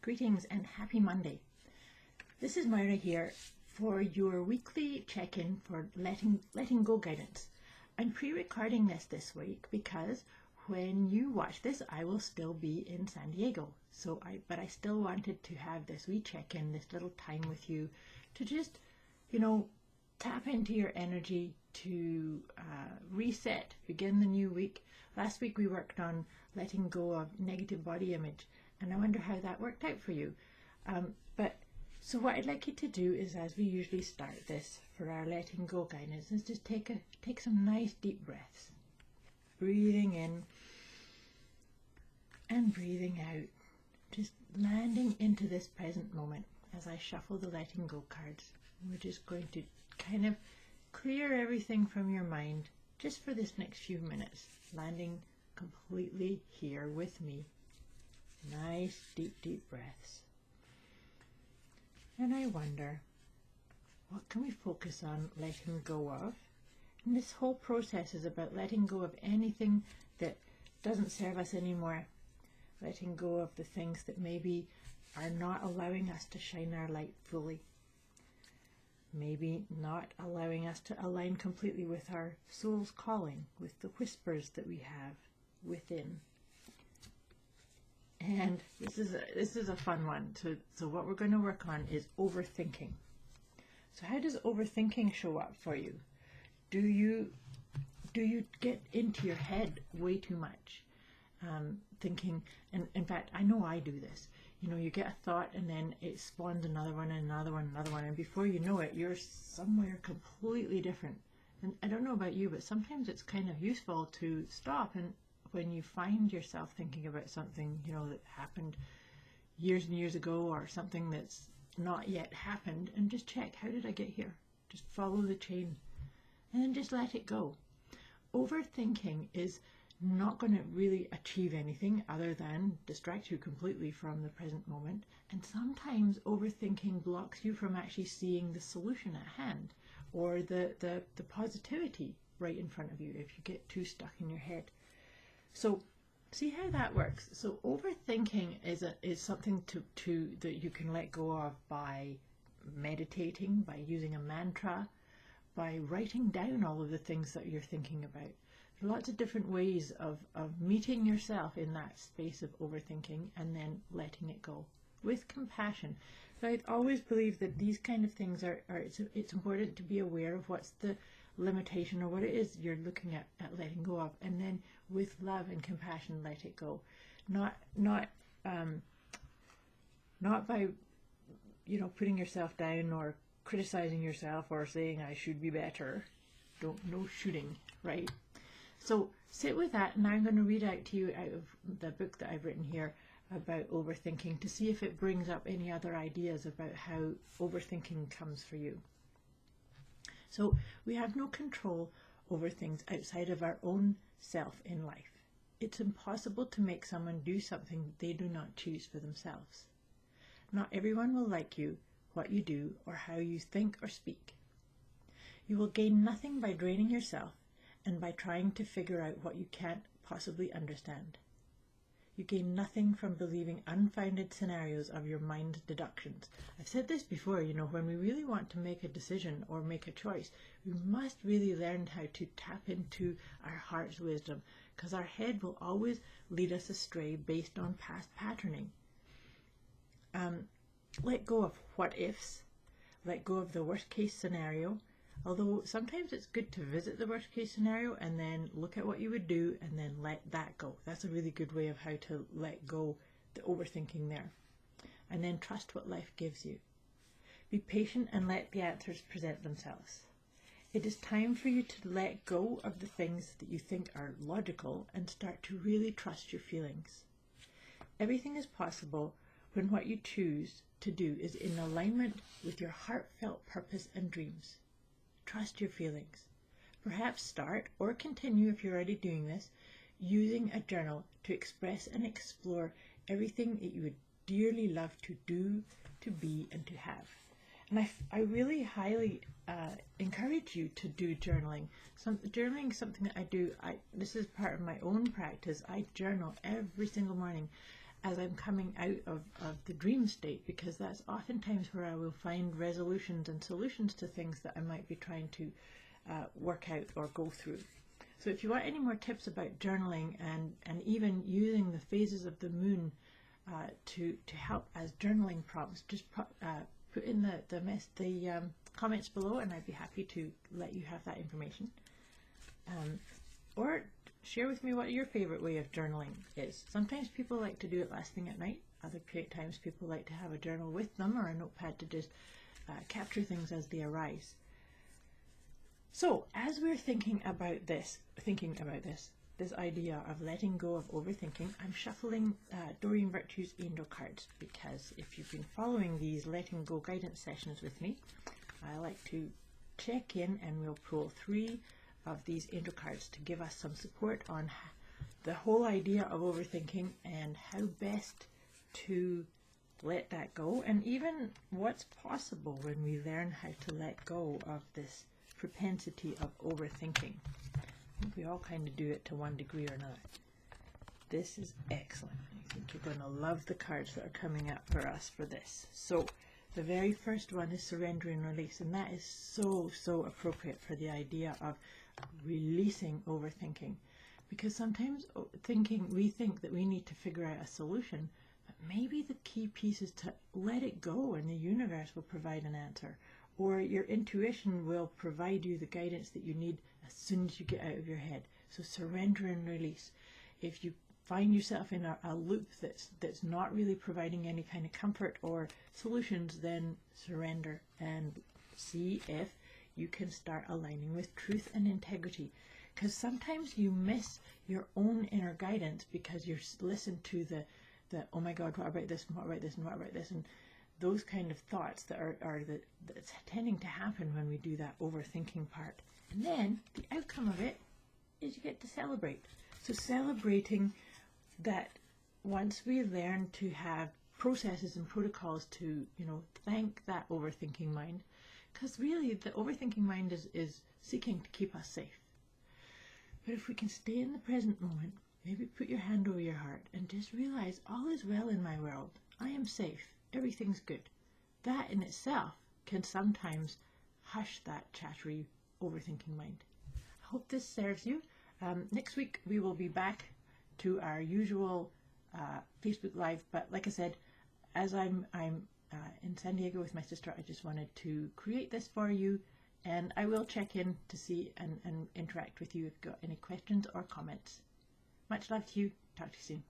Greetings and happy Monday. This is Moira here for your weekly check-in for letting go guidance. I'm pre-recording this week because when you watch this, I will still be in San Diego. But I still wanted to have this wee check-in, this little time with you to just, tap into your energy, to reset, begin the new week. Last week we worked on letting go of negative body image, and I wonder how that worked out for you. So what I'd like you to do is, as we usually start this for our letting go guidance, is just take some nice deep breaths, breathing in and breathing out, just landing into this present moment. As I shuffle the letting go cards, we're just going to kind of clear everything from your mind just for this next few minutes, landing completely here with me. Nice deep breaths. And I wonder, what can we focus on letting go of? And this whole process is about letting go of anything that doesn't serve us anymore, letting go of the things that maybe are not allowing us to shine our light fully, maybe not allowing us to align completely with our soul's calling, with the whispers that we have within. And this is a fun one. So what we're going to work on is overthinking. So how does overthinking show up for you? Do you get into your head way too much, thinking? And in fact, I know I do this. You get a thought and then it spawns another one and another one, and before you know it, you're somewhere completely different. And I don't know about you, but sometimes it's kind of useful to stop, and when you find yourself thinking about something, that happened years and years ago, or something that's not yet happened, and just check, how did I get here? Just follow the chain and then just let it go. Overthinking is not going to really achieve anything other than distract you completely from the present moment. And sometimes overthinking blocks you from actually seeing the solution at hand, or the positivity right in front of you if you get too stuck in your head. So see how that works. So overthinking is something that you can let go of by meditating, by using a mantra, by writing down all of the things that you're thinking about. There are lots of different ways of meeting yourself in that space of overthinking and then letting it go with compassion. So I always believe that these kind of things it's important to be aware of what's the limitation or what it is you're looking at letting go of, and then with love and compassion let it go. Not by putting yourself down or criticizing yourself or saying I should be better. No shooting, right? So sit with that, and I'm going to read out to you out of the book that I've written here about overthinking to see if it brings up any other ideas about how overthinking comes for you. So we have no control over things outside of our own self in life. It's impossible to make someone do something they do not choose for themselves. Not everyone will like you, what you do, or how you think or speak. You will gain nothing by draining yourself and by trying to figure out what you can't possibly understand. You gain nothing from believing unfounded scenarios of your mind's deductions. I've said this before, when we really want to make a decision or make a choice, we must really learn how to tap into our heart's wisdom, because our head will always lead us astray based on past patterning. Let go of what ifs, let go of the worst case scenario, although sometimes it's good to visit the worst case scenario and then look at what you would do and then let that go. That's a really good way of how to let go the overthinking there. And then trust what life gives you. Be patient and let the answers present themselves. It is time for you to let go of the things that you think are logical and start to really trust your feelings. Everything is possible when what you choose to do is in alignment with your heartfelt purpose and dreams. Trust your feelings. Perhaps start, or continue if you're already doing this, using a journal to express and explore everything that you would dearly love to do, to be, and to have. And I really highly encourage you to do journaling. Journaling is something that I do. This is part of my own practice. I journal every single morning. as I'm coming out of the dream state, because that's oftentimes where I will find resolutions and solutions to things that I might be trying to work out or go through. So if you want any more tips about journaling and even using the phases of the moon to help as journaling prompts, just put in the comments below, and I'd be happy to let you have that information. Or share with me what your favorite way of journaling is. Sometimes people like to do it last thing at night. Other times people like to have a journal with them or a notepad to just capture things as they arise. So as we're thinking about this idea of letting go of overthinking, I'm shuffling Doreen Virtue's angel cards, because if you've been following these letting go guidance sessions with me, I like to check in and we'll pull 3 of these angel cards to give us some support on the whole idea of overthinking and how best to let that go, and even what's possible when we learn how to let go of this propensity of overthinking. I think we all kind of do it to one degree or another. This is excellent. I think you're going to love the cards that are coming up for us for this. So the very first one is surrender and release, and that is so appropriate for the idea of releasing overthinking, because sometimes we think that we need to figure out a solution, but maybe the key piece is to let it go, and the universe will provide an answer, or your intuition will provide you the guidance that you need as soon as you get out of your head. So surrender and release. If you find yourself in a loop that's not really providing any kind of comfort or solutions, then surrender and see if you can start aligning with truth and integrity. Because sometimes you miss your own inner guidance because you're listening to the oh my God, what about this, and what about this, and what about this, and those kind of thoughts that that's tending to happen when we do that overthinking part. And then the outcome of it is you get to celebrate. So celebrating that once we learn to have processes and protocols to, thank that overthinking mind, because really the overthinking mind is seeking to keep us safe. But if we can stay in the present moment, maybe put your hand over your heart and just realize all is well in my world. I am safe. Everything's good. That in itself can sometimes hush that chattery overthinking mind. I hope this serves you. Next week we will be back to our usual Facebook Live, but like I said, as I'm in San Diego with my sister, I just wanted to create this for you, and I will check in to see and interact with you if you've got any questions or comments. Much love to you. Talk to you soon.